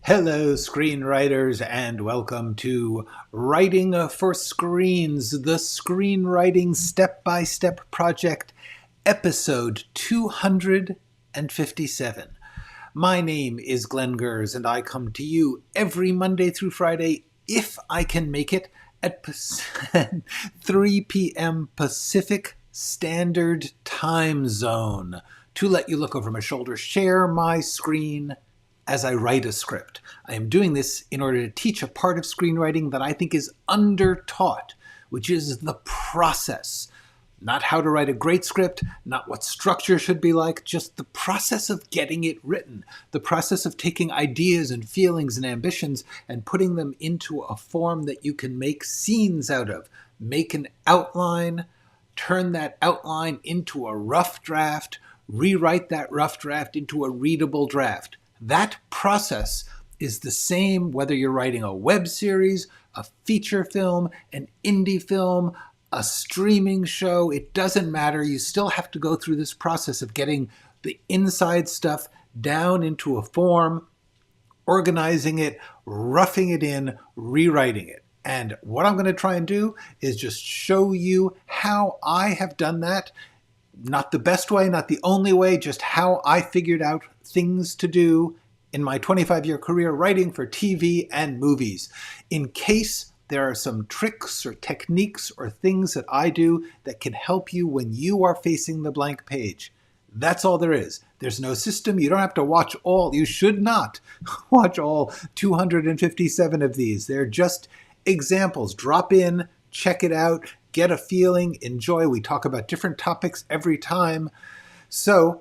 Hello, screenwriters, and welcome to Writing for Screens, the Screenwriting Step-by-Step Project, episode 257. My name is Glenn Gers, and I come to you every Monday through Friday, if I can make it, at 3 p.m. Pacific Standard Time Zone, to let you look over my shoulder, share my screen as I write a script. I am doing this in order to teach a part of screenwriting that I think is under-taught, which is the process. Not how to write a great script, not what structure should be like, just the process of getting it written, the process of taking ideas and feelings and ambitions and putting them into a form that you can make scenes out of. Make an outline, turn that outline into a rough draft, rewrite that rough draft into a readable draft. That process is the same whether you're writing a web series, a feature film, an indie film, a streaming show. It doesn't matter. You still have to go through this process of getting the inside stuff down into a form, organizing it, roughing it in, rewriting it. And what I'm going to try and do is just show you how I have done that. Not the best way, not the only way, just how I figured out things to do in my 25-year career writing for TV and movies. In case there are some tricks or techniques or things that I do that can help you when you are facing the blank page. That's all there is. There's no system. You don't have to watch all. You should not watch all 257 of these. They're just examples. Drop in, check it out, get a feeling, enjoy. We talk about different topics every time. So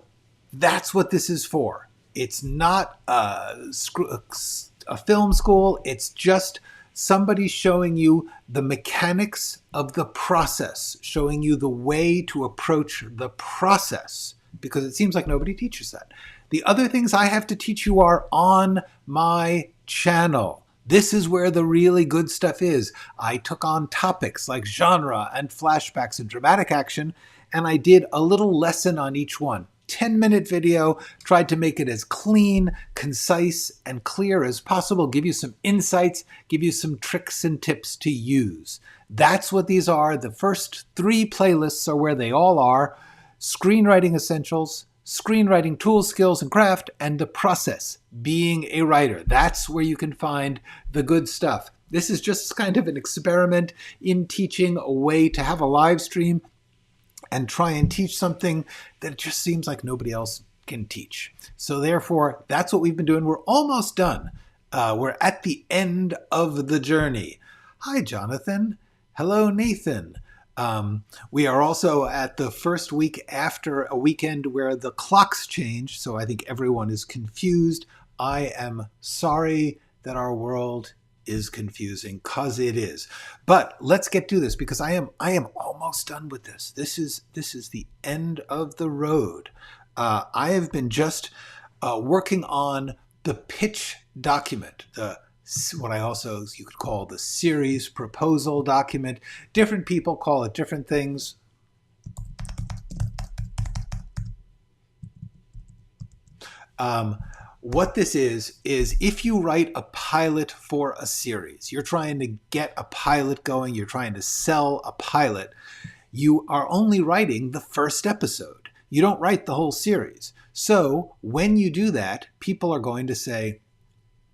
that's what this is for. It's not a film school. It's just somebody showing you the mechanics of the process, showing you the way to approach the process, because it seems like nobody teaches that. The other things I have to teach you are on my channel. This is where the really good stuff is. I took on topics like genre and flashbacks and dramatic action, and I did a little lesson on each one. 10-minute video, tried to make it as clean, concise, and clear as possible, give you some insights, give you some tricks and tips to use. That's what these are. The first 3 playlists are where they all are: Screenwriting Essentials, Screenwriting Tools, Skills, and Craft, and the process, being a writer. That's where you can find the good stuff. This is just kind of an experiment in teaching, a way to have a live stream and try and teach something that just seems like nobody else can teach. So therefore, that's what we've been doing. We're almost done. We're at the end of the journey. Hi, Jonathan. Hello, Nathan. We are also at the first week after a weekend where the clocks change, so I think everyone is confused. I am sorry that our world is confusing, because it is. But let's get to this, because I am almost done with this. This is the end of the road. I have been just working on the pitch document, what I also, you could call the series proposal document. Different people call it different things. What this is if you write a pilot for a series, you're trying to get a pilot going, you're trying to sell a pilot, you are only writing the first episode. You don't write the whole series. So when you do that, people are going to say,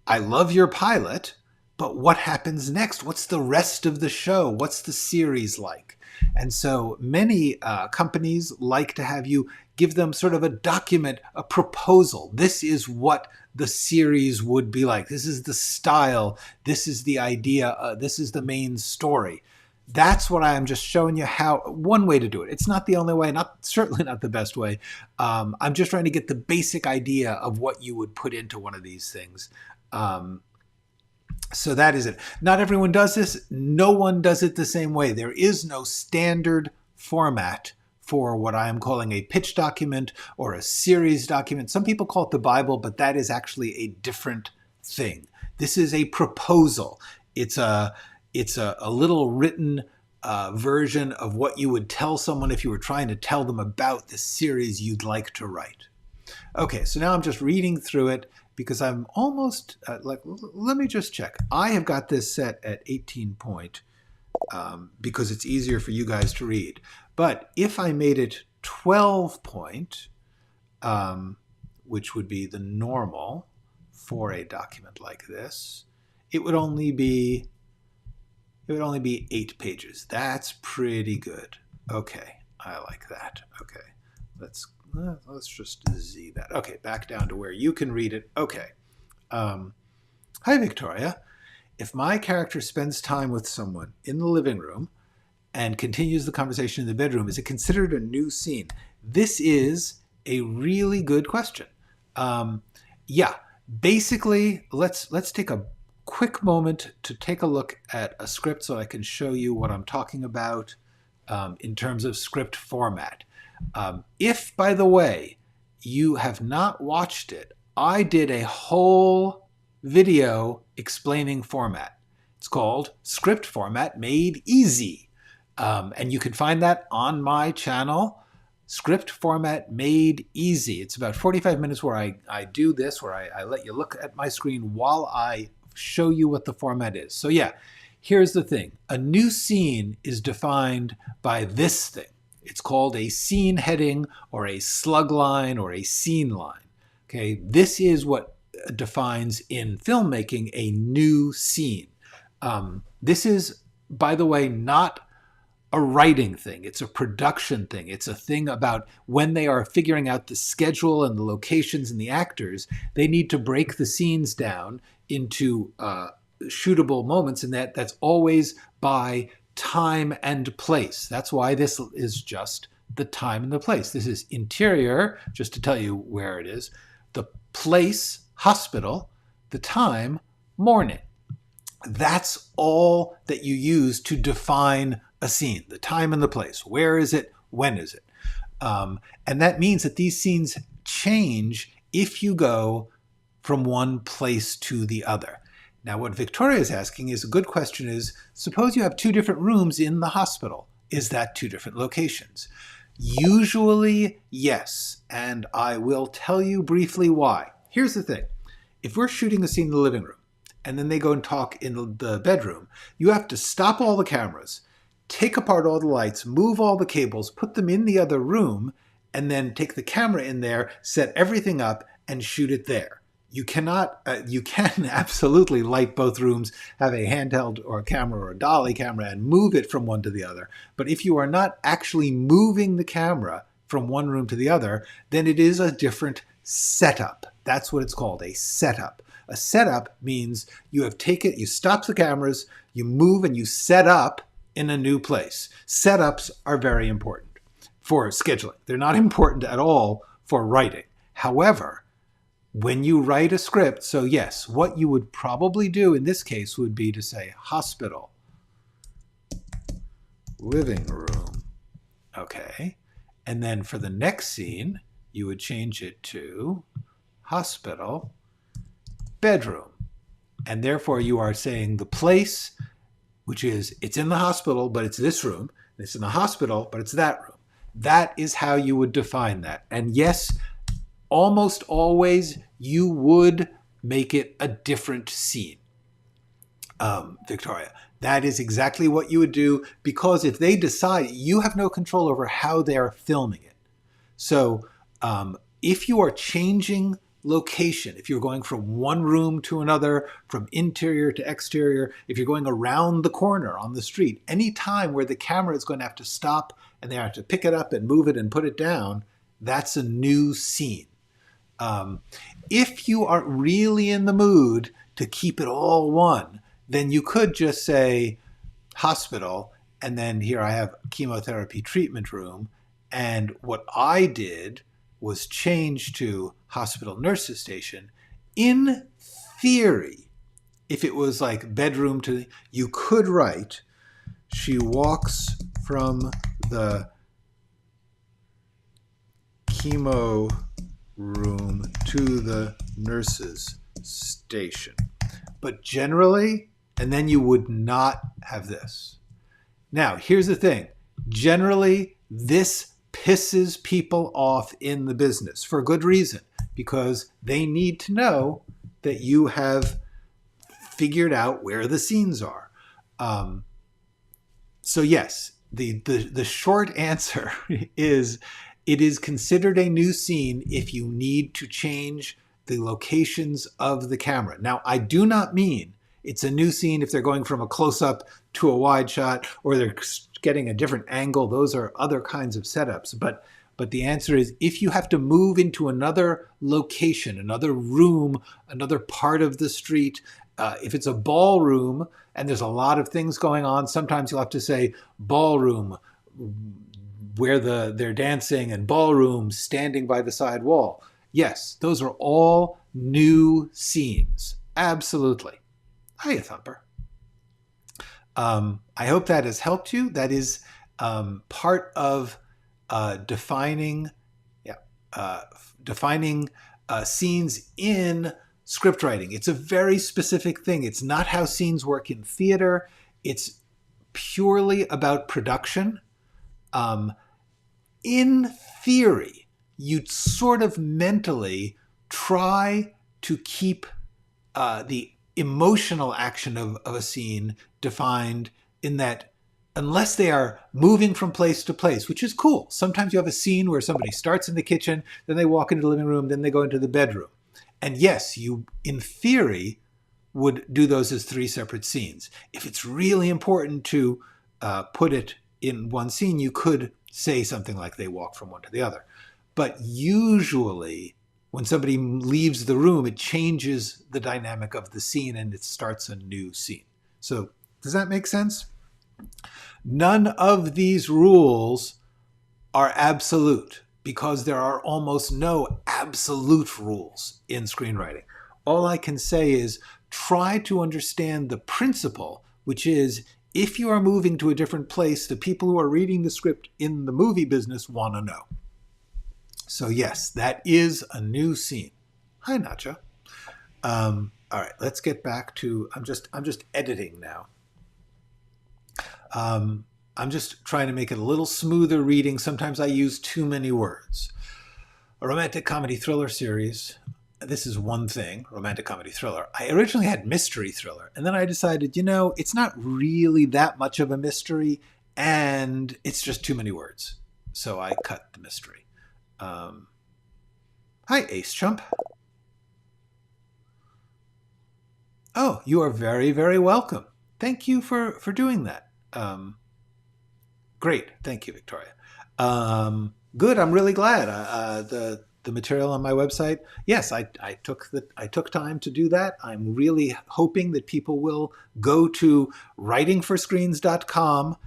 I love your pilot, but what happens next? What's the rest of the show? What's the series like? And so many companies like to have you give them sort of a document, a proposal. This is what the series would be like. This is the style. This is the idea. This is the main story. That's what I'm just showing you one way to do it. It's not the only way, certainly not the best way. I'm just trying to get the basic idea of what you would put into one of these things. So that is it. Not everyone does this. No one does it the same way. There is no standard format for what I am calling a pitch document or a series document. Some people call it the Bible, but that is actually a different thing. This is a proposal. It's a little written version of what you would tell someone if you were trying to tell them about the series you'd like to write. Okay, so now I'm just reading through it because I'm almost, let me just check. I have got this set at 18 point because it's easier for you guys to read. But if I made it 12 point, which would be the normal for a document like this, it would only be 8 pages. That's pretty good. Okay, I like that. Okay, let's just Z that. Okay, back down to where you can read it. Okay. Hi, Victoria. If my character spends time with someone in the living room and continues the conversation in the bedroom, is it considered a new scene? This is a really good question. Yeah, basically, let's take a quick moment to take a look at a script so I can show you what I'm talking about in terms of script format. If, by the way, you have not watched it, I did a whole video explaining format. It's called Script Format Made Easy. And you can find that on my channel, Script Format Made Easy. It's about 45 minutes where I do this, where I let you look at my screen while I show you what the format is. So yeah, here's the thing. A new scene is defined by this thing. It's called a scene heading or a slug line or a scene line. Okay, this is what defines in filmmaking a new scene. This is, by the way, not a writing thing. It's a production thing. It's a thing about when they are figuring out the schedule and the locations and the actors, they need to break the scenes down into shootable moments, and that's always by time and place. That's why this is just the time and the place. This is interior, just to tell you where it is. The place, hospital. The time, morning. That's all that you use to define a scene. The time and the place. Where is it? When is it? And that means that these scenes change if you go from one place to the other. Now, what Victoria is asking is a good question is, suppose you have 2 different rooms in the hospital. Is that 2 different locations? Usually, yes. And I will tell you briefly why. Here's the thing. If we're shooting a scene in the living room, and then they go and talk in the bedroom, you have to stop all the cameras, take apart all the lights, move all the cables, put them in the other room, and then take the camera in there, set everything up, and shoot it there. You cannot, you can absolutely light both rooms, have a handheld or a camera or a dolly camera and move it from one to the other. But if you are not actually moving the camera from one room to the other, then it is a different setup. That's what it's called, a setup. A setup means you stop the cameras, you move and you set up in a new place. Setups are very important for scheduling. They're not important at all for writing. However, when you write a script, so yes, what you would probably do in this case would be to say hospital, living room, okay? And then for the next scene, you would change it to hospital, bedroom. And therefore you are saying the place, which is, it's in the hospital, but it's this room. It's in the hospital, but it's that room. That is how you would define that. And yes, almost always you would make it a different scene. Victoria, that is exactly what you would do, because if they decide, you have no control over how they're filming it. So if you are changing location, if you're going from one room to another, from interior to exterior, if you're going around the corner on the street, any time where the camera is going to have to stop and they have to pick it up and move it and put it down, that's a new scene. If you are really in the mood to keep it all one, then you could just say hospital, and then here I have chemotherapy treatment room, and what I did was change to hospital nurses station. In theory, if it was like bedroom to, you could write, she walks from the chemo room to the nurses station. But generally, and then you would not have this. Now, here's the thing. Generally, this pisses people off in the business for good reason, because they need to know that you have figured out where the scenes are. So yes, the short answer is it is considered a new scene if you need to change the locations of the camera. Now, I do not mean it's a new scene if they're going from a close-up to a wide shot or they're getting a different angle. Those are other kinds of setups. But the answer is if you have to move into another location, another room, another part of the street, if it's a ballroom and there's a lot of things going on, sometimes you'll have to say ballroom where they're dancing and ballroom standing by the side wall. Yes, those are all new scenes. Absolutely. Hiya, Thumper. I hope that has helped you. That is part of defining scenes in script writing. It's a very specific thing. It's not how scenes work in theater. It's purely about production. In theory, you'd sort of mentally try to keep the emotional action of a scene defined in that unless they are moving from place to place, which is cool. Sometimes you have a scene where somebody starts in the kitchen, then they walk into the living room, then they go into the bedroom. And yes, you, in theory, would do those as 3 separate scenes. If it's really important to put it in one scene, you could say something like they walk from one to the other. But usually, when somebody leaves the room, it changes the dynamic of the scene and it starts a new scene. So does that make sense? None of these rules are absolute because there are almost no absolute rules in screenwriting. All I can say is try to understand the principle, which is if you are moving to a different place, the people who are reading the script in the movie business want to know. So yes, that is a new scene. Hi, Nacha. All right, let's get back to, I'm just editing now. I'm just trying to make it a little smoother reading. Sometimes I use too many words. A romantic comedy thriller series. This is one thing, romantic comedy thriller. I originally had mystery thriller, and then I decided, you know, it's not really that much of a mystery, and it's just too many words. So I cut the mystery. Hi, Ace Chump. Oh, you are very, very welcome. Thank you for doing that. Great. Thank you, Victoria. Good. I'm really glad. The material on my website. Yes, I took time to do that. I'm really hoping that people will go to writingforscreens.com.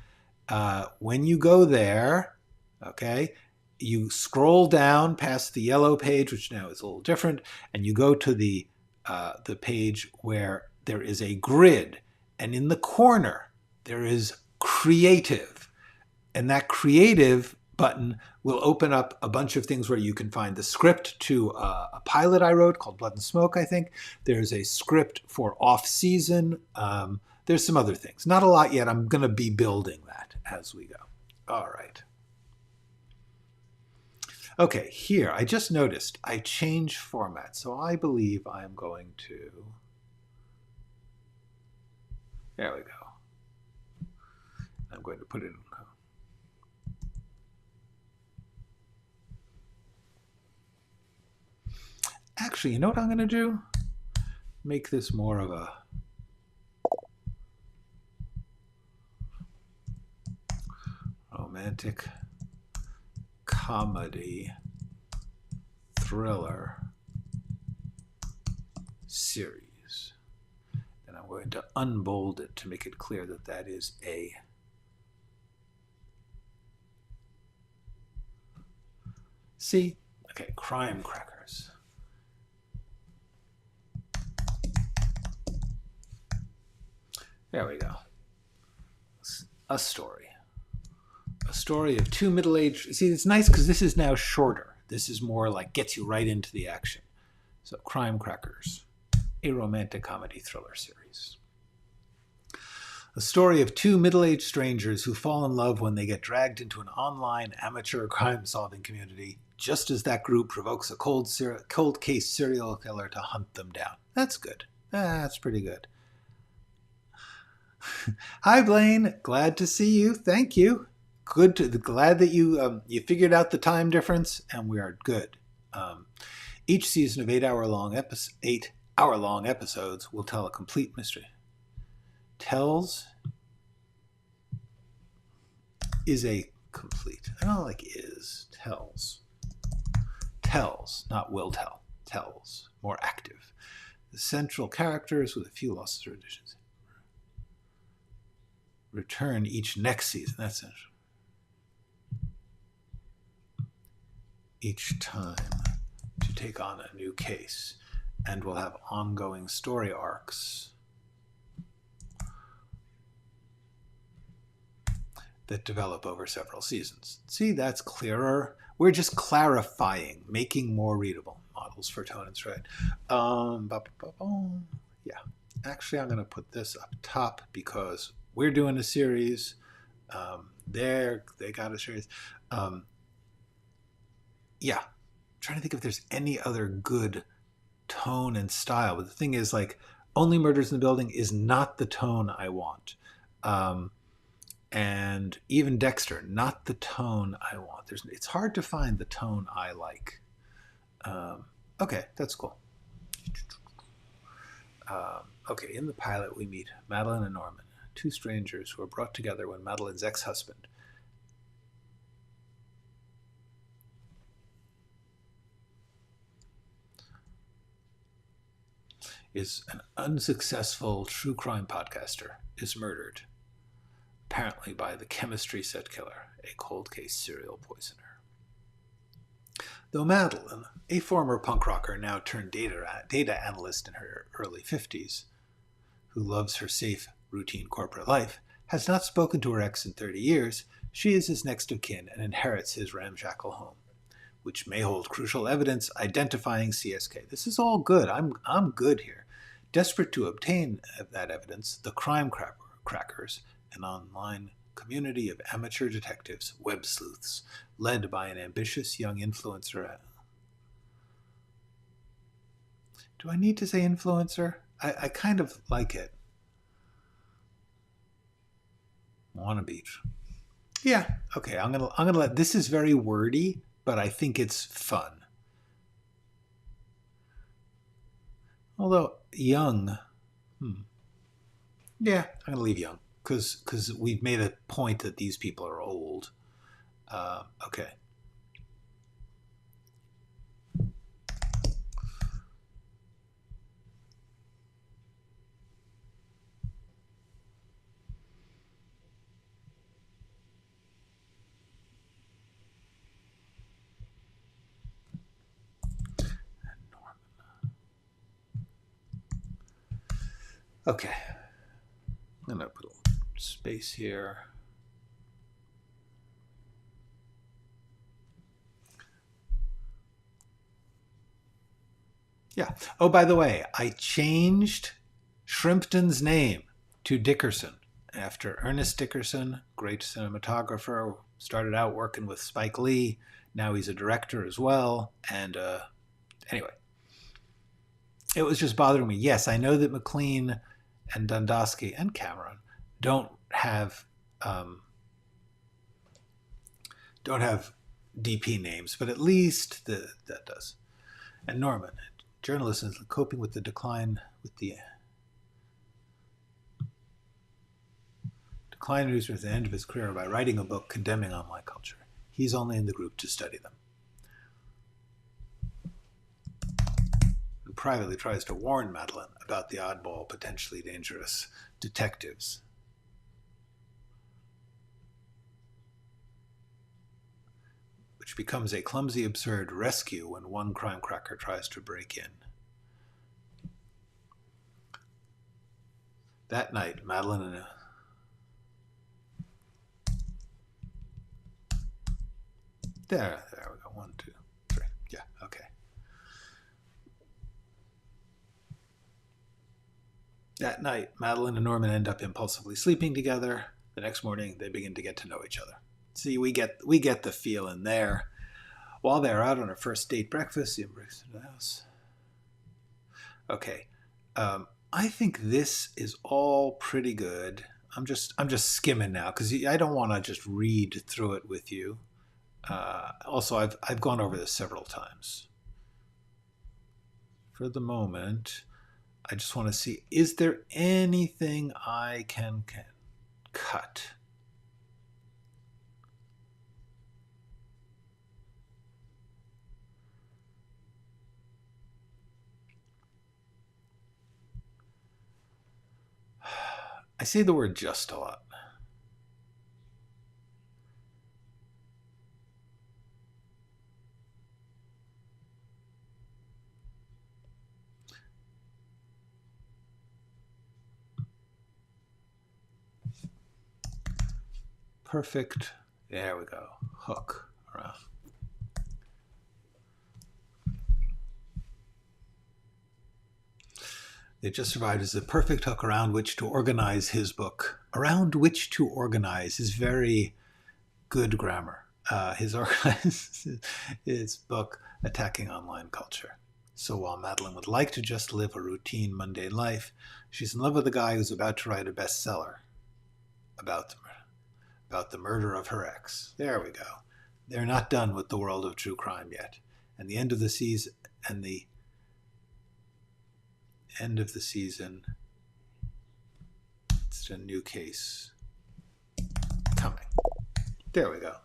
When you go there, okay, you scroll down past the yellow page, which now is a little different, and you go to the page where there is a grid, and in the corner there is creative, and that creative button will open up a bunch of things where you can find the script to a pilot I wrote called Blood and Smoke, I think. There's a script for off-season. There's some other things. Not a lot yet. I'm going to be building that as we go. All right. Okay, here, I just noticed I changed format. So I believe I'm going to... There we go. I'm going to put it in... Actually, you know what I'm going to do? Make this more of a romantic comedy thriller series. And I'm going to unbold it to make it clear that that is a see? Okay, crime crackers. There we go. A story. A story of 2 middle-aged... See, it's nice because this is now shorter. This is more like gets you right into the action. So, Crime Crackers, a romantic comedy thriller series. A story of two middle-aged strangers who fall in love when they get dragged into an online amateur crime-solving community, just as that group provokes a cold case serial killer to hunt them down. That's good. That's pretty good. Hi, Blaine. Glad to see you. Thank you. Glad that you figured out the time difference, and we are good. Each season of 8-hour-long episodes will tell a complete mystery. Tells is a complete. I don't like is. Tells. Tells, not will tell. Tells. More active. The central characters with a few losses or additions return each next season. That's central. Each time to take on a new case, and will have ongoing story arcs that develop over several seasons. See, that's clearer. We're just clarifying, making more readable. Models for tone and stride. Yeah, actually, I'm going to put this up top because we're doing a series. They got a series. Yeah, I'm trying to think if there's any other good tone and style. But the thing is, like, Only Murders in the Building is not the tone I want. And even Dexter, not the tone I want. It's hard to find the tone I like. Okay, that's cool. Okay, in the pilot we meet Madeline and Norman, two strangers who are brought together when Madeline's ex-husband is an unsuccessful true crime podcaster, is murdered, apparently by the chemistry set killer, a cold case serial poisoner. Though Madeline, a former punk rocker now turned data analyst in her early 50s, who loves her safe, routine corporate life, has not spoken to her ex in 30 years, she is his next of kin and inherits his ramshackle home, which may hold crucial evidence identifying CSK. This is all good. I'm good here. Desperate to obtain that evidence, the Crime Crackers, an online community of amateur detectives, web sleuths, led by an ambitious young influencer. Do I need to say influencer? I kind of like it. Wannabe. Yeah, okay, I'm gonna let, this is very wordy, but I think it's fun. Although young, yeah, I'm gonna leave young because we've made a point that these people are old. Okay. Okay. I'm gonna put a little space here. Yeah. Oh, by the way, I changed Shrimpton's name to Dickerson after Ernest Dickerson, great cinematographer, started out working with Spike Lee. Now he's a director as well. And anyway, it was just bothering me. Yes, I know that McLean and Dundosky and Cameron don't have DP names, but at least that does. And Norman, journalist, is coping with the decline in newsrooms at the end of his career by writing a book condemning online culture. He's only in the group to study them. And privately tries to warn Madeline about the oddball, potentially dangerous detectives. Which becomes a clumsy, absurd rescue when one crime cracker tries to break in. That night, Madeline and There we go. 1, 2, 3. Yeah, okay. That night, Madeline and Norman end up impulsively sleeping together. The next morning, they begin to get to know each other. See, we get the feel in there. While they're out on a first date breakfast, the embrace of the house. Okay, I think this is all pretty good. I'm just skimming now because I don't want to just read through it with you. Also, I've gone over this several times. For the moment, I just want to see, is there anything I can cut? I say the word just a lot. Perfect. There we go. Hook around. It just survived as a perfect hook around which to organize his book. Around which to organize is very good grammar. His book, Attacking Online Culture. So while Madeline would like to just live a routine, mundane life, she's in love with a guy who's about to write a bestseller about the murder of her ex. There we go. They're not done with the world of true crime yet. And the end of the season, it's a new case coming. There we go.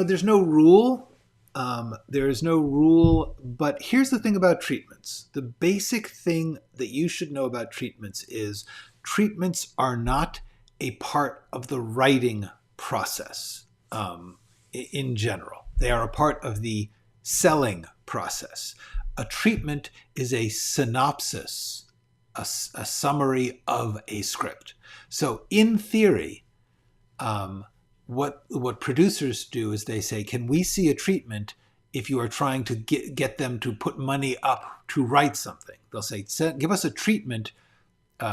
There's no rule. There is no rule, but here's the thing about treatments. The basic thing that you should know about treatments is treatments are not a part of the writing process in general. They are a part of the selling process. A treatment is a synopsis, a summary of a script. So in theory, what producers do is they say, can we see a treatment if you are trying to get them to put money up to write something? They'll say, give us a treatment.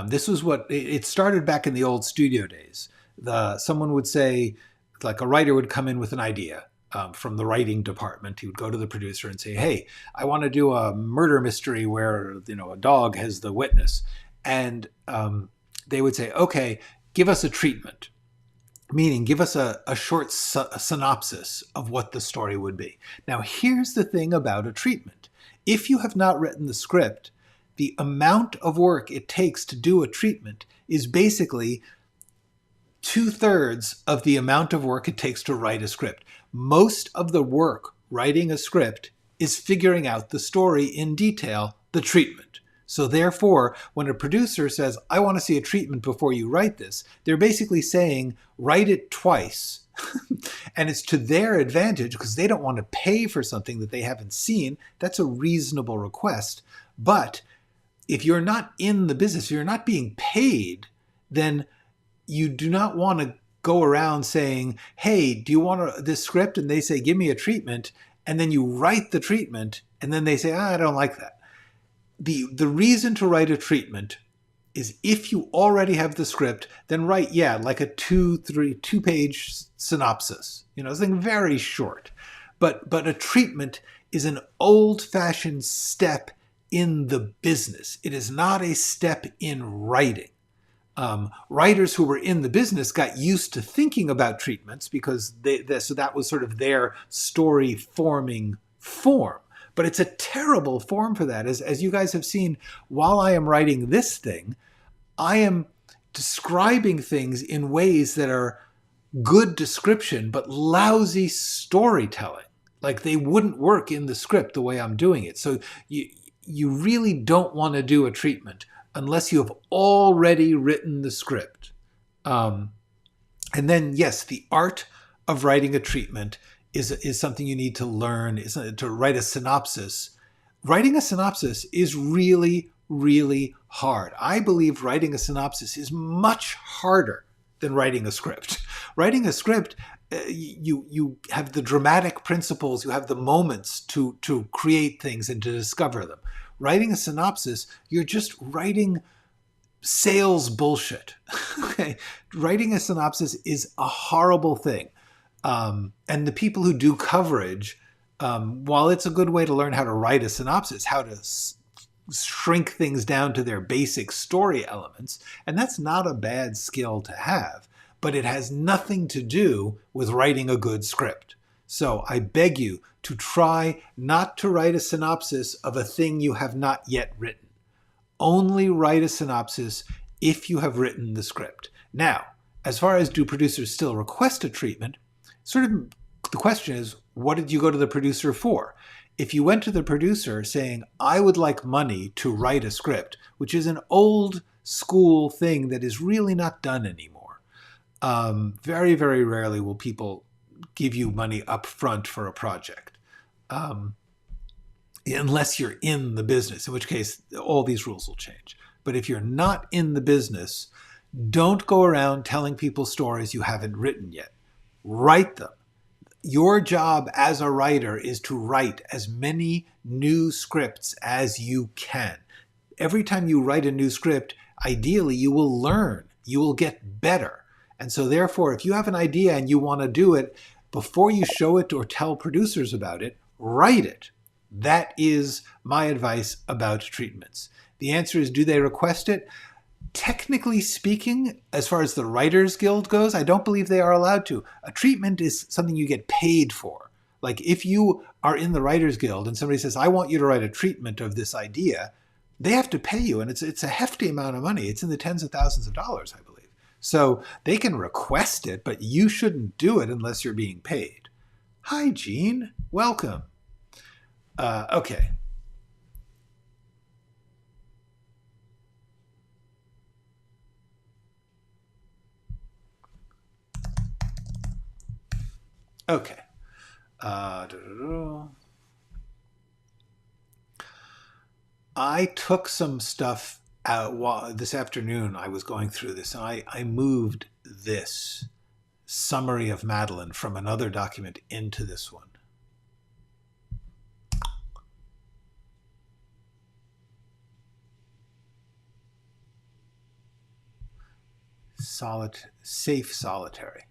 This was what it started back in the old studio days. Someone would say, like a writer would come in with an idea from the writing department. He would go to the producer and say, hey, I want to do a murder mystery where a dog has the witness. And they would say, okay, give us a treatment. Meaning, give us a short synopsis of what the story would be. Now, here's the thing about a treatment. If you have not written the script, the amount of work it takes to do a treatment is basically 2/3 of the amount of work it takes to write a script. Most of the work writing a script is figuring out the story in detail, the treatment. So therefore, when a producer says, I want to see a treatment before you write this, they're basically saying, write it twice. And it's to their advantage because they don't want to pay for something that they haven't seen. That's a reasonable request. But if you're not in the business, if you're not being paid, then you do not want to go around saying, hey, do you want this script? And they say, give me a treatment. And then you write the treatment. And then they say, I don't like that. The reason to write a treatment is if you already have the script, then write, like a 2-page synopsis, something very short. But a treatment is an old-fashioned step in the business. It is not a step in writing. Writers who were in the business got used to thinking about treatments because so that was sort of their story forming form. But it's a terrible form for that. As you guys have seen, while I am writing this thing, I am describing things in ways that are good description, but lousy storytelling. Like they wouldn't work in the script the way I'm doing it. So you really don't want to do a treatment unless you have already written the script. And then, yes, the art of writing a treatment is something you need to learn, is to write a synopsis. Writing a synopsis is really, really hard. I believe writing a synopsis is much harder than writing a script. Writing a script, you have the dramatic principles, you have the moments to create things and to discover them. Writing a synopsis, you're just writing sales bullshit. Okay, writing a synopsis is a horrible thing, and the people who do coverage, while it's a good way to learn how to write a synopsis, how to shrink things down to their basic story elements, and that's not a bad skill to have, but it has nothing to do with writing a good script. So I beg you to try not to write a synopsis of a thing you have not yet written. Only write a synopsis if you have written the script. Now, as far as do producers still request a treatment, sort of the question is, what did you go to the producer for? If you went to the producer saying, I would like money to write a script, which is an old school thing that is really not done anymore. Very, very rarely will people give you money up front for a project. Unless you're in the business, in which case all these rules will change. But if you're not in the business, don't go around telling people stories you haven't written yet. Write them. Your job as a writer is to write as many new scripts as you can. Every time you write a new script, ideally you will learn, you will get better. And so therefore, if you have an idea and you want to do it, before you show it or tell producers about it, write it. That is my advice about treatments. The answer is, do they request it? Technically speaking, as far as the Writers Guild goes, I don't believe they are allowed to. A treatment is something you get paid for. Like if you are in the Writers Guild and somebody says, I want you to write a treatment of this idea, they have to pay you. And it's a hefty amount of money. It's in the tens of thousands of dollars, I believe. So they can request it, but you shouldn't do it unless you're being paid. Hi, Gene. Welcome. Okay. Okay. I took some stuff out this afternoon. I was going through this, and I moved this summary of Madeline from another document into this one. Safe solitary.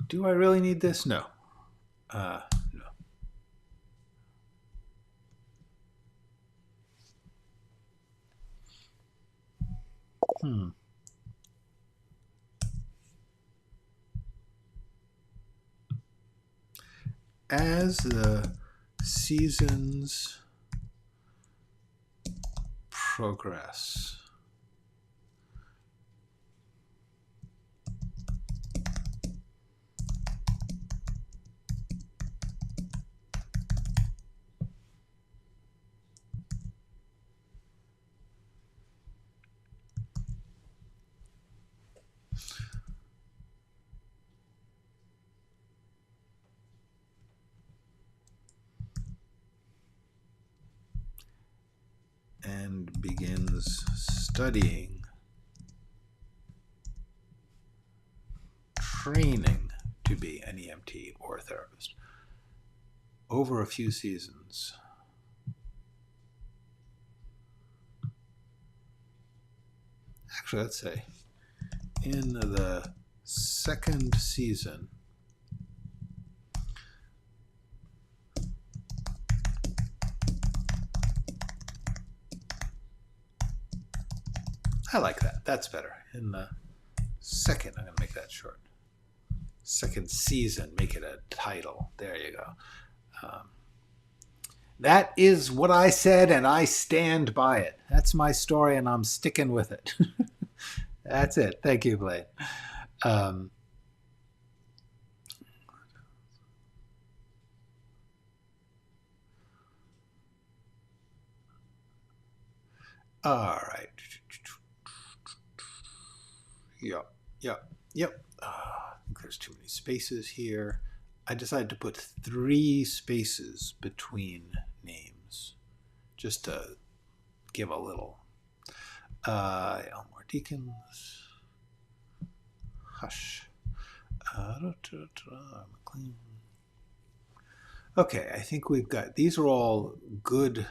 Do I really need this? No. No. As the seasons progress, and begins studying, training to be an EMT or a therapist over a few seasons. Actually, let's say in the second season, I like that. That's better. In the second, I'm going to make that short. Second season, make it a title. There you go. That is what I said, and I stand by it. That's my story, and I'm sticking with it. That's it. Thank you, Blade. All right. Yep. Yep. Yep. There's too many spaces here. I decided to put 3 spaces between names just to give a little. Elmore Deacons. Hush. McLean. Okay, I think we've got, these are all good.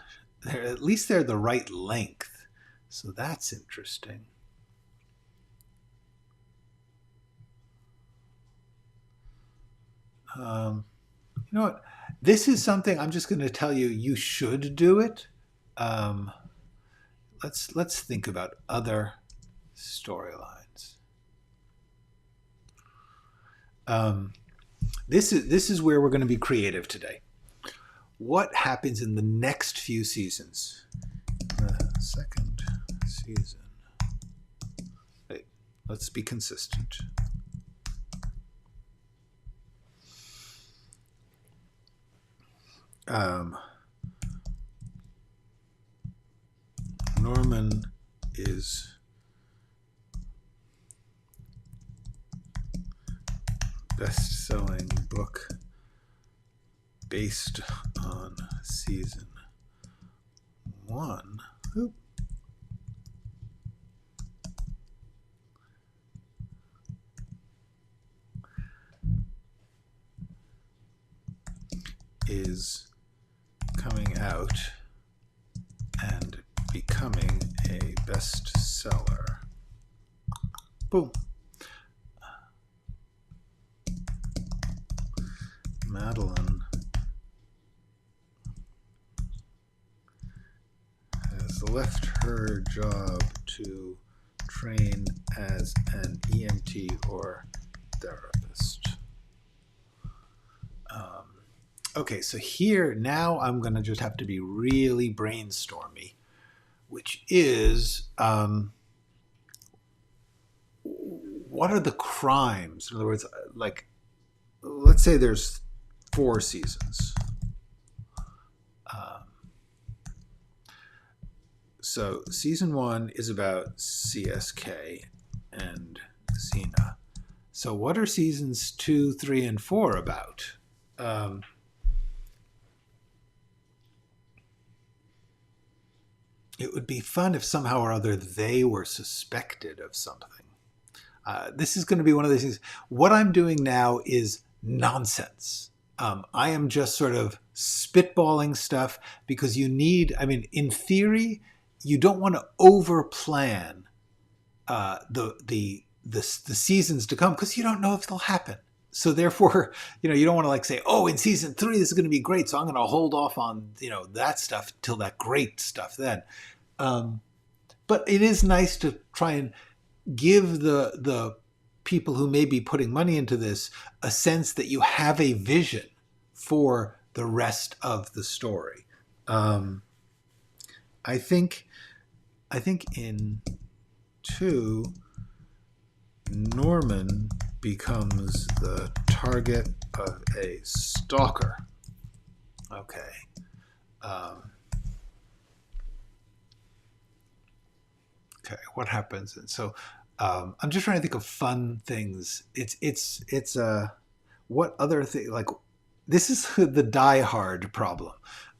At least they're the right length. So that's interesting. You know what? This is something I'm just going to tell you. You should do it. Let's think about other storylines. This is where we're going to be creative today. What happens in the next few seasons? The second season. Hey, let's be consistent. Norman is best-selling book based on season 1. Oop. Is coming out and becoming a bestseller. Boom. Madeline has left her job to train as an EMT or therapist. Okay, so here now I'm going to just have to be really brainstormy, which is what are the crimes? In other words, like, let's say there's 4 seasons. So season 1 is about CSK and Xena. So what are seasons 2, 3, and 4 about? It would be fun if somehow or other they were suspected of something. This is going to be one of those things. What I'm doing now is nonsense. I am just sort of spitballing stuff because you need, I mean, in theory, you don't want to overplan the seasons to come because you don't know if they'll happen. So therefore, you don't want to like say, oh, in season 3, this is going to be great. So I'm going to hold off on, that stuff till that great stuff then. But it is nice to try and give the people who may be putting money into this a sense that you have a vision for the rest of the story. I think in 2, Norman becomes the target of a stalker. Okay. Okay, what happens? And so I'm just trying to think of fun things. It's what other thing, like, this is the Die Hard problem.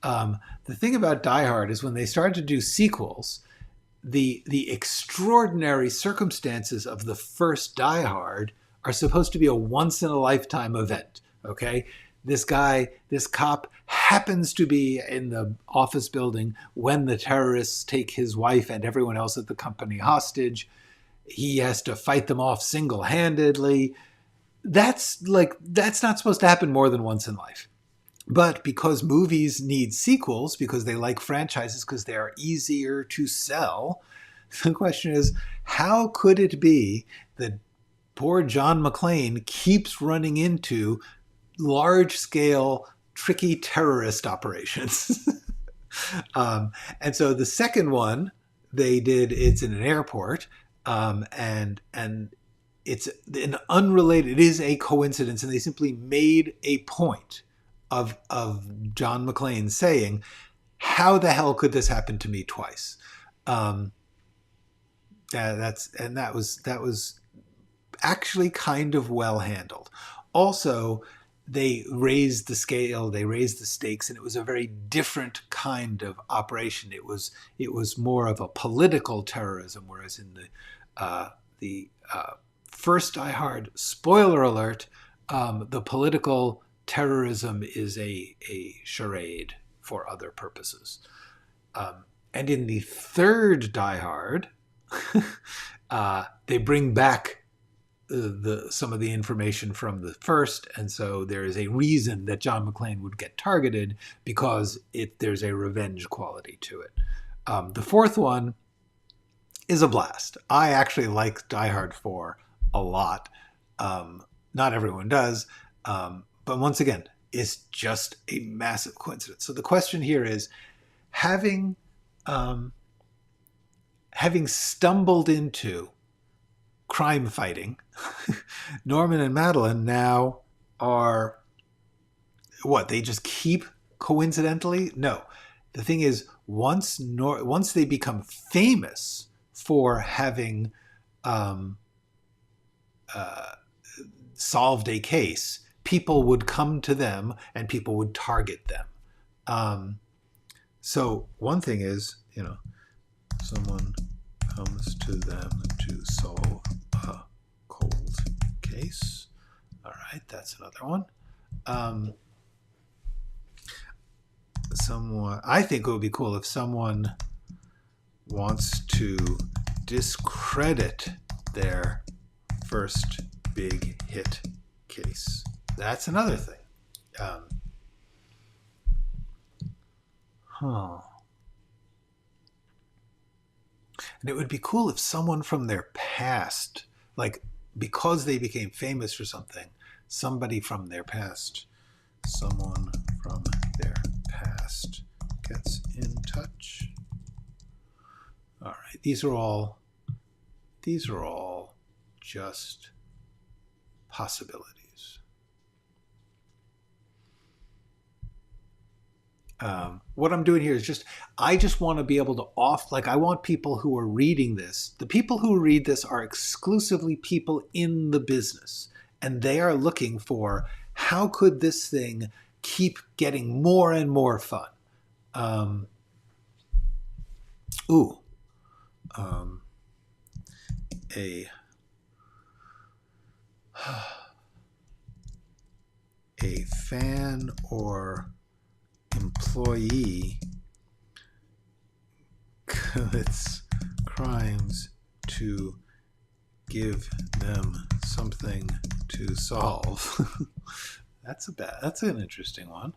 The thing about Die Hard is when they started to do sequels, the extraordinary circumstances of the first Die Hard are supposed to be a once in a lifetime event. Okay. This cop happens to be in the office building when the terrorists take his wife and everyone else at the company hostage. He has to fight them off single-handedly. That's not supposed to happen more than once in life. But because movies need sequels, because they like franchises, because they are easier to sell, the question is, how could it be that poor John McClane keeps running into large-scale, tricky terrorist operations? And so the second one they did, it's in an airport, and it's an unrelated, it is a coincidence, and they simply made a point of John McClane saying, how the hell could this happen to me twice? That was actually kind of well handled. Also, they raised the scale, they raised the stakes, and it was a very different kind of operation. It was more of a political terrorism, whereas in the first Die Hard, spoiler alert, the political terrorism is a charade for other purposes. And in the third Die Hard, they bring back some of the information from the first, and so there is a reason that John McClane would get targeted, because there's a revenge quality to it. The fourth one is a blast. I actually like Die Hard 4 a lot. Not everyone does, but once again, it's just a massive coincidence. So the question here is, having stumbled into crime fighting, Norman and Madeline now are what? They just keep coincidentally? No. The thing is, once they become famous for having solved a case, people would come to them and people would target them. So one thing is, someone comes to them to solve a cold case. All right, that's another one. I think it would be cool if someone wants to discredit their first big hit case. That's another thing. And it would be cool if someone from their past, like because they became famous for something, somebody from their past, someone from their past gets in touch. All right, these are all just possibilities. What I'm doing here is I just want to be able to I want people who are reading this. The people who read this are exclusively people in the business, and they are looking for, how could this thing keep getting more and more fun? A fan or employee commits crimes to give them something to solve. That's an interesting one.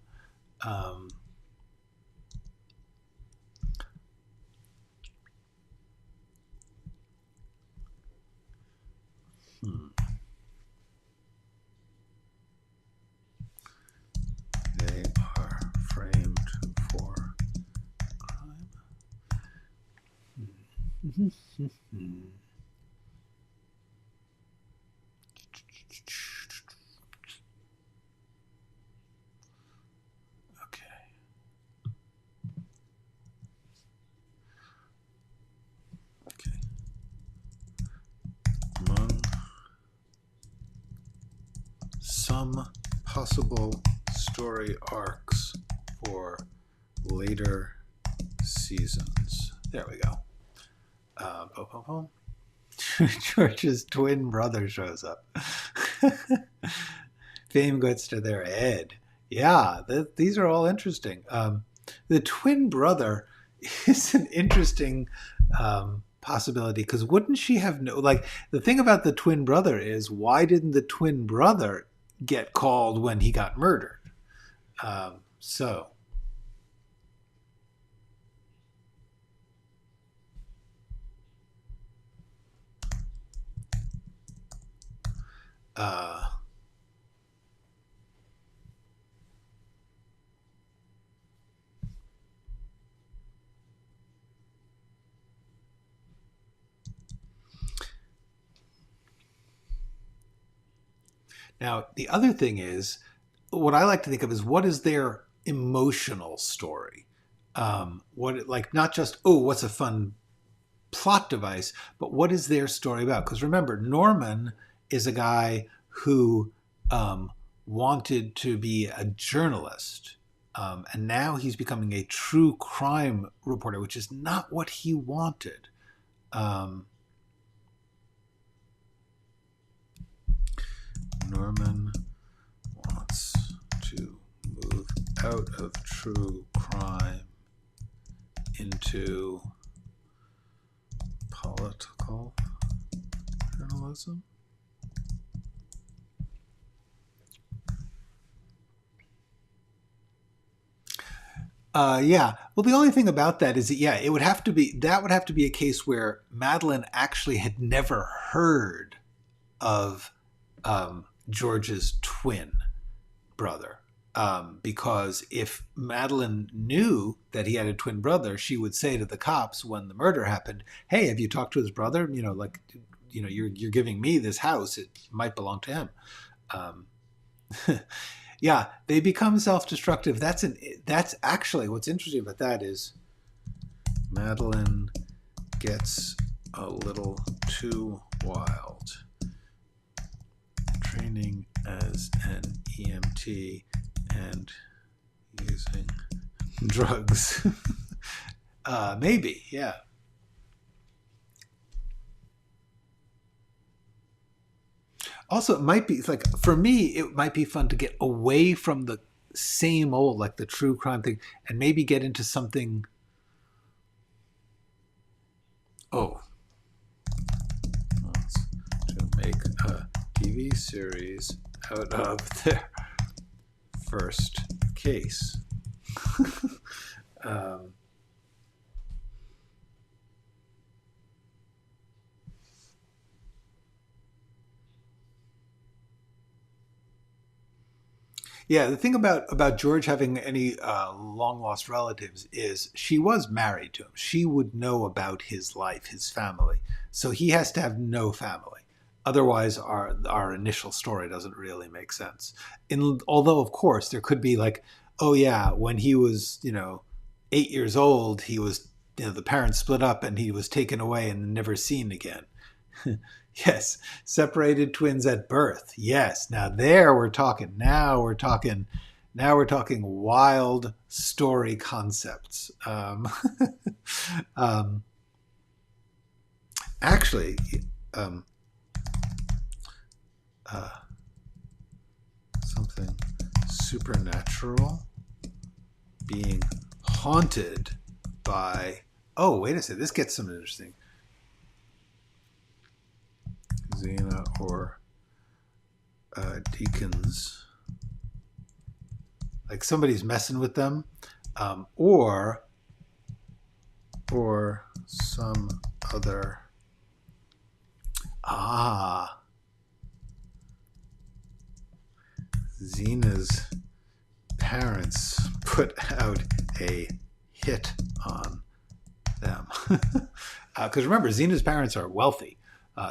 They are framed for crime. Okay. Among some possible story arcs for later seasons. There we go. George's twin brother shows up. Fame gets to their head. Yeah, these are all interesting. The twin brother is an interesting possibility, because wouldn't she have the thing about the twin brother is, why didn't the twin brother get called when he got murdered? Now, the other thing is, what I like to think of is, what is their emotional story? Not just, what's a fun plot device, but what is their story about? Because remember, Norman is a guy who wanted to be a journalist. And now he's becoming a true crime reporter, which is not what he wanted. Norman wants to move out of true crime into political journalism. Yeah. Well, the only thing about that is that, yeah, it would have to be, that would have to be a case where Madeline actually had never heard of George's twin brother. Because if Madeline knew that he had a twin brother, she would say to the cops when the murder happened, "Hey, have you talked to his brother? You're giving me this house. It might belong to him." Yeah, they become self-destructive. That's actually what's interesting about that is Madeline gets a little too wild. Training as an EMT and using drugs. Maybe, yeah. Also, it might be like, for me, it might be fun to get away from the same old, like the true crime thing, and maybe get into something. Oh, to make a TV series out of their first case. Yeah, the thing about George having any long lost relatives is she was married to him. She would know about his life, his family. So he has to have no family. Otherwise, our initial story doesn't really make sense. Although, of course, there could be like, oh yeah, when he was 8 years old, he was the parents split up and he was taken away and never seen again. Yes, separated twins at birth. Yes, now there we're talking. Now we're talking wild story concepts. Actually, something supernatural being haunted by. Oh, wait a second. This gets some interesting. Xena or deacons, like somebody's messing with them, or some other. Xena's parents put out a hit on them. Because remember, Xena's parents are wealthy.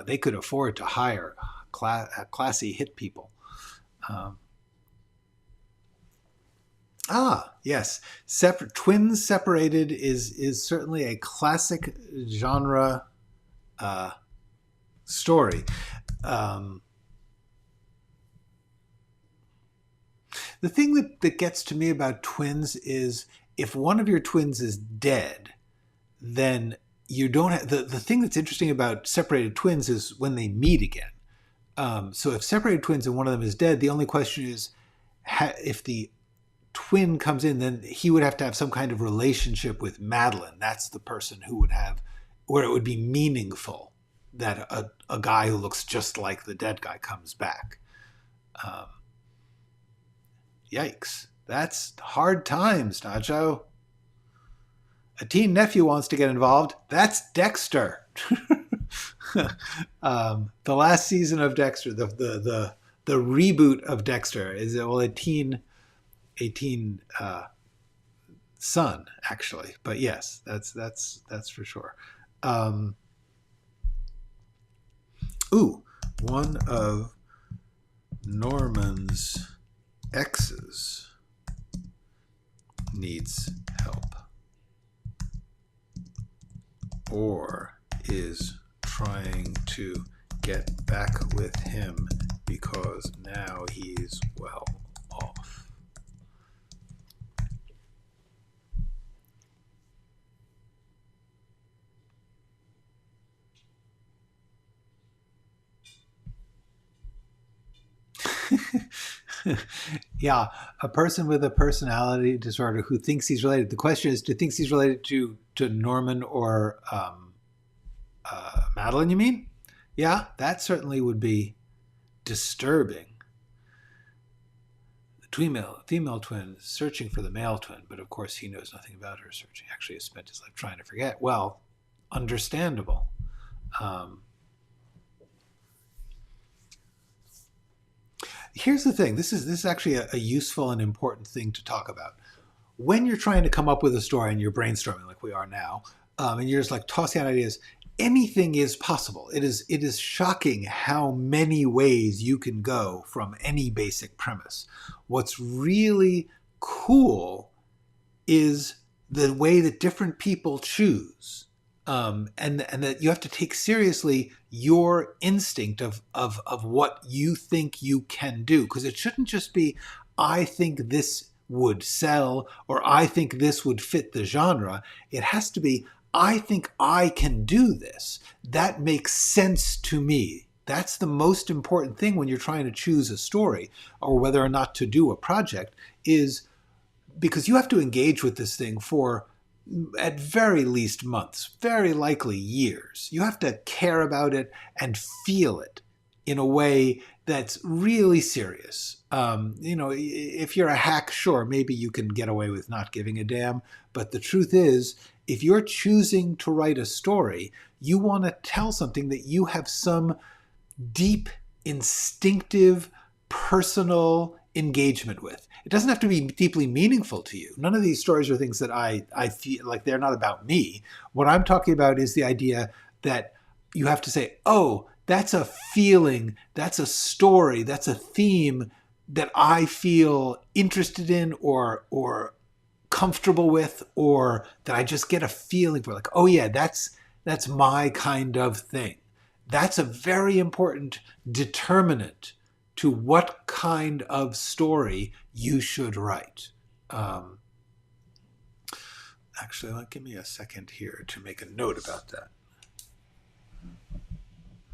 They could afford to hire classy hit people. Yes. Twins separated is certainly a classic genre story. The thing that gets to me about twins is if one of your twins is dead, then you don't have the thing that's interesting about separated twins is when they meet again. So if separated twins and one of them is dead, the only question is if the twin comes in, then he would have to have some kind of relationship with Madeline. That's the person who would have, where it would be meaningful that a guy who looks just like the dead guy comes back. Yikes. That's hard times, Nacho. A teen nephew wants to get involved. That's Dexter. The last season of Dexter, the reboot of Dexter is a teen son, actually. But yes, that's for sure. One of Norman's exes needs help or is trying to get back with him because now he's well off. Yeah, a person with a personality disorder who thinks he's related. The question is, do thinks he's related to Norman or Madeline, you mean? Yeah, that certainly would be disturbing. The female twin searching for the male twin, but of course he knows nothing about her searching. Actually has spent his life trying to forget. Well, understandable. Here's the thing. This is actually a useful and important thing to talk about. When you're trying to come up with a story and you're brainstorming like we are now, and you're just like tossing out ideas, anything is possible. It is shocking how many ways you can go from any basic premise. What's really cool is the way that different people choose. And that you have to take seriously your instinct of what you think you can do. Because it shouldn't just be, I think this would sell, or I think this would fit the genre. It has to be, I think I can do this. That makes sense to me. That's the most important thing when you're trying to choose a story or whether or not to do a project, is because you have to engage with this thing for at very least months, very likely years. You have to care about it and feel it in a way that's really serious. If you're a hack, sure, maybe you can get away with not giving a damn. But the truth is, if you're choosing to write a story, you want to tell something that you have some deep, instinctive, personal engagement with. It doesn't have to be deeply meaningful to you. None of these stories are things that I feel like they're not about me. What I'm talking about is the idea that you have to say, oh, that's a feeling, that's a story, that's a theme that I feel interested in or comfortable with, or that I just get a feeling for, like, oh yeah, that's my kind of thing. That's a very important determinant to what kind of story you should write. Actually, give me a second here to make a note about that.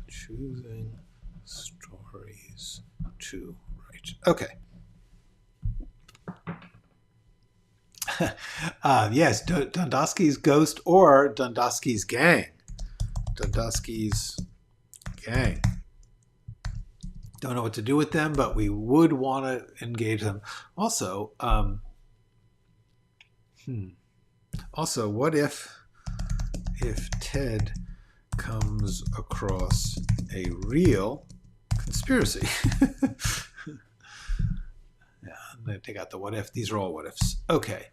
Choosing stories to write. Okay. Yes, Dundosky's Ghost or Dundosky's Gang. Dundosky's Gang. Don't know what to do with them, but we would want to engage them. Also, what if Ted comes across a real conspiracy? Yeah, I'm going to take out the what if. These are all what ifs. Okay.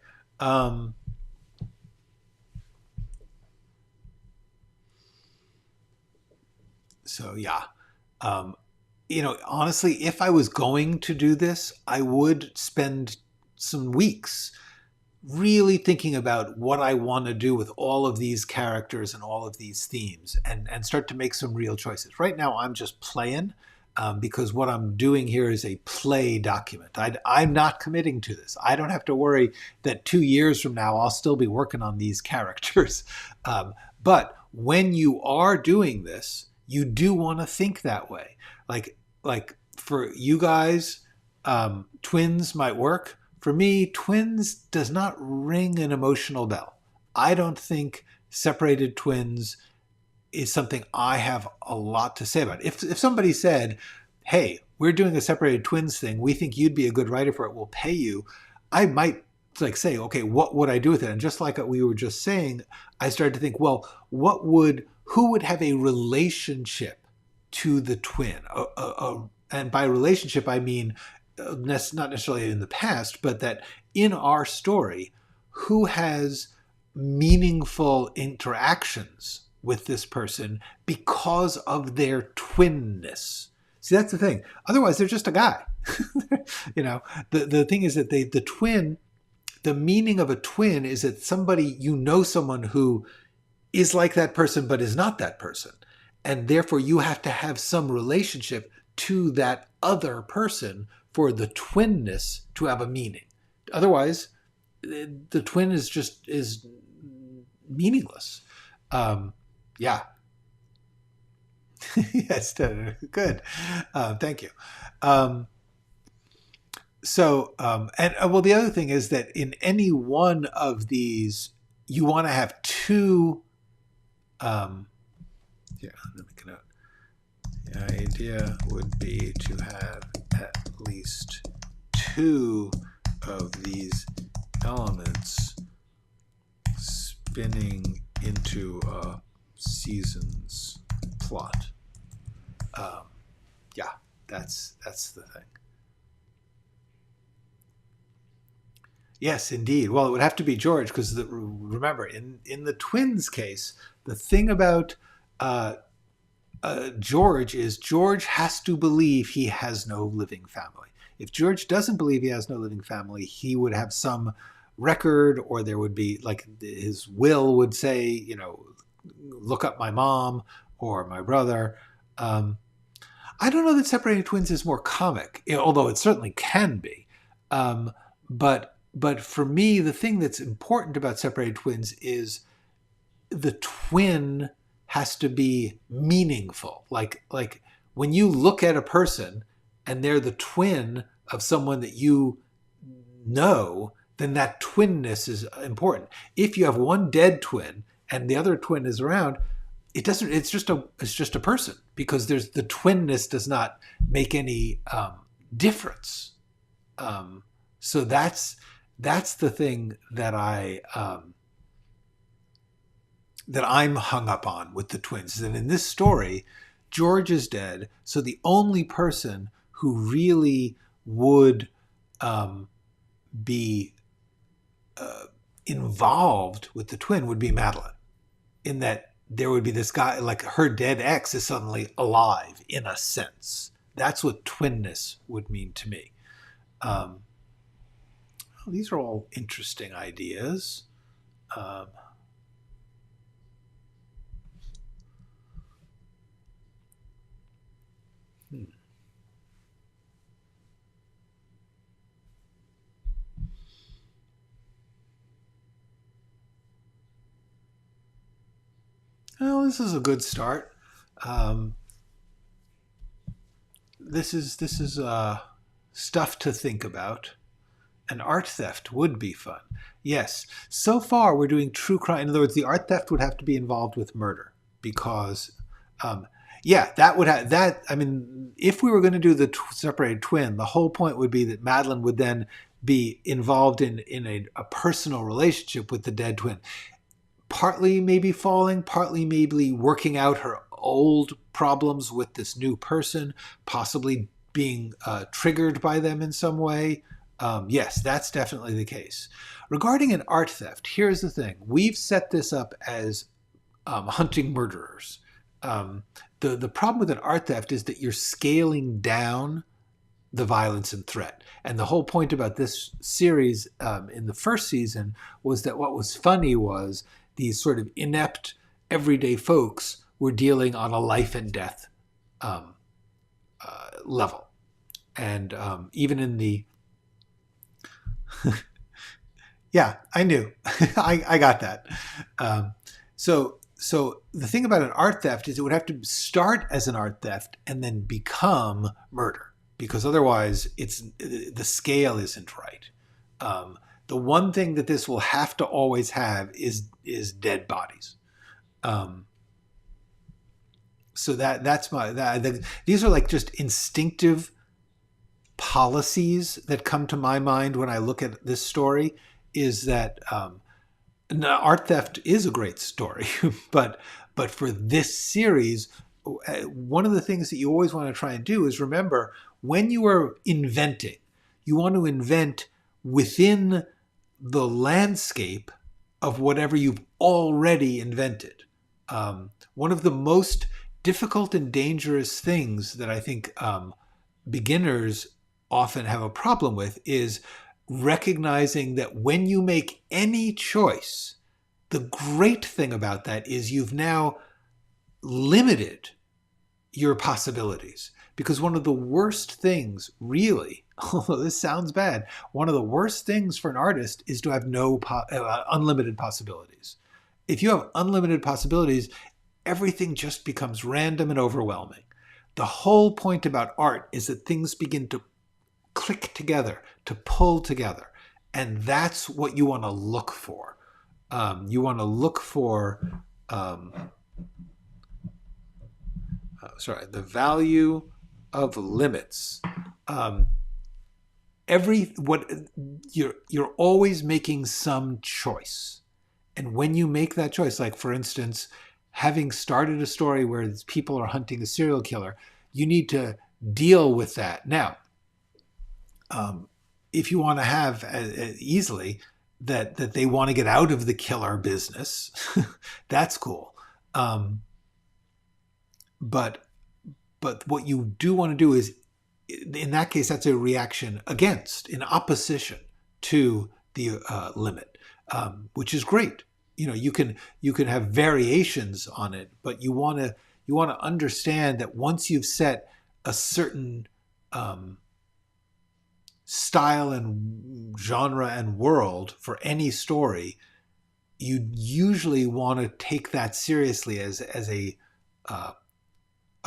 So yeah. Honestly, if I was going to do this, I would spend some weeks really thinking about what I want to do with all of these characters and all of these themes, and start to make some real choices. Right now, I'm just playing because what I'm doing here is a play document. I'm not committing to this. I don't have to worry that 2 years from now, I'll still be working on these characters. But when you are doing this, you do want to think that way. Like for you guys, twins might work. For me, twins does not ring an emotional bell. I don't think separated twins is something I have a lot to say about. If somebody said, hey, we're doing a separated twins thing, we think you'd be a good writer for it, we'll pay you, I might say, okay, what would I do with it? And just like we were just saying, I started to think, well, who would have a relationship to the twin? And by relationship, I mean not necessarily in the past, but that in our story, who has meaningful interactions with this person because of their twinness. See, that's the thing. Otherwise, they're just a guy. The thing is that the twin, the meaning of a twin is that someone who is like that person but is not that person. and therefore you have to have some relationship to that other person for the twinness to have a meaning. Otherwise, the twin is meaningless. Yeah. Yes, good. Thank you. Well, the other thing is that in any one of these, you want to have two. Here, let me get out. The idea would be to have at least two of these elements spinning into a seasons plot. Yeah, that's the thing. Yes, indeed. Well, it would have to be George because remember, in the twins' case, the thing about George is George has to believe he has no living family. If George doesn't believe he has no living family, he would have some record, or there would be, like, his will would say, you know, look up my mom or my brother. I don't know that separating twins is more comic, although it certainly can be. But for me, the thing that's important about separated twins is the twin has to be meaningful. Like when you look at a person and they're the twin of someone that you know, then that twinness is important. If you have one dead twin and the other twin is around, it's just a person, because the twinness does not make any difference. So that's the thing that I'm hung up on with the twins. And in this story, George is dead, so the only person who really would be involved with the twin would be Madeline, in that there would be this guy, like her dead ex is suddenly alive in a sense. That's what twinness would mean to me. These are all interesting ideas. Well, this is a good start. This is stuff to think about. An art theft would be fun. Yes. So far, we're doing true crime. In other words, the art theft would have to be involved with murder, because, that would have that. I mean, if we were going to do the separated twin, the whole point would be that Madeline would then be involved in a personal relationship with the dead twin. Partly maybe falling, partly maybe working out her old problems with this new person, possibly being triggered by them in some way. Yes, that's definitely the case. Regarding an art theft, here's the thing. We've set this up as hunting murderers. The problem with an art theft is that you're scaling down the violence and threat. And the whole point about this series in the first season was that what was funny was these sort of inept everyday folks were dealing on a life and death level. And even in the yeah, I knew. I got that. So the thing about an art theft is it would have to start as an art theft and then become murder, because otherwise the scale isn't right. The one thing that this will have to always have is dead bodies. So that's these are like just instinctive policies that come to my mind when I look at this story, is that art theft is a great story, but for this series, one of the things that you always want to try and do is remember, when you are inventing, you want to invent within the landscape of whatever you've already invented. One of the most difficult and dangerous things that I think beginners often have a problem with is recognizing that when you make any choice, the great thing about that is you've now limited your possibilities. Because one of the worst things, really, although this sounds bad, one of the worst things for an artist is to have unlimited possibilities. If you have unlimited possibilities, everything just becomes random and overwhelming. The whole point about art is that things begin to click together, to pull together. And that's what you want to look for. You want to look for, the value of limits. You're always making some choice. And when you make that choice, like for instance, having started a story where people are hunting a serial killer, you need to deal with that. Now, if you want to have easily that they want to get out of the killer business, that's cool. But what you do want to do is, in that case, that's a reaction against, in opposition to the limit, which is great. You can have variations on it, but you want to understand that once you've set a certain style and genre and world for any story, you usually want to take that seriously as a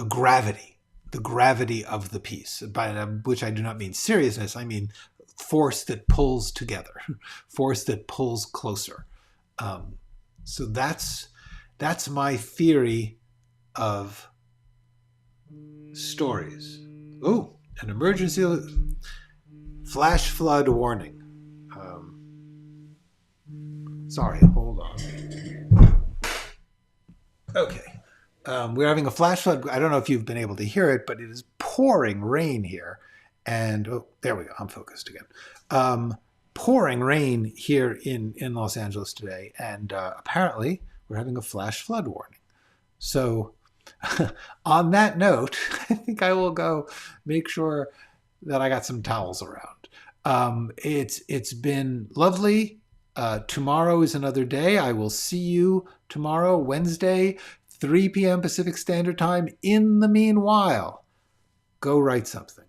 gravity, the gravity of the piece, by which I do not mean seriousness. I mean force that pulls together, force that pulls closer. So that's my theory of stories. Oh, an emergency flash flood warning. Sorry, hold on. Okay. We're having a flash flood. I don't know if you've been able to hear it, but it is pouring rain here. And, oh, there we go. I'm focused again. Pouring rain here in Los Angeles today. And apparently we're having a flash flood warning. So on that note, I think I will go make sure that I got some towels around. It's been lovely. Tomorrow is another day. I will see you tomorrow, Wednesday, 3 p.m. Pacific Standard Time. In the meanwhile, go write something.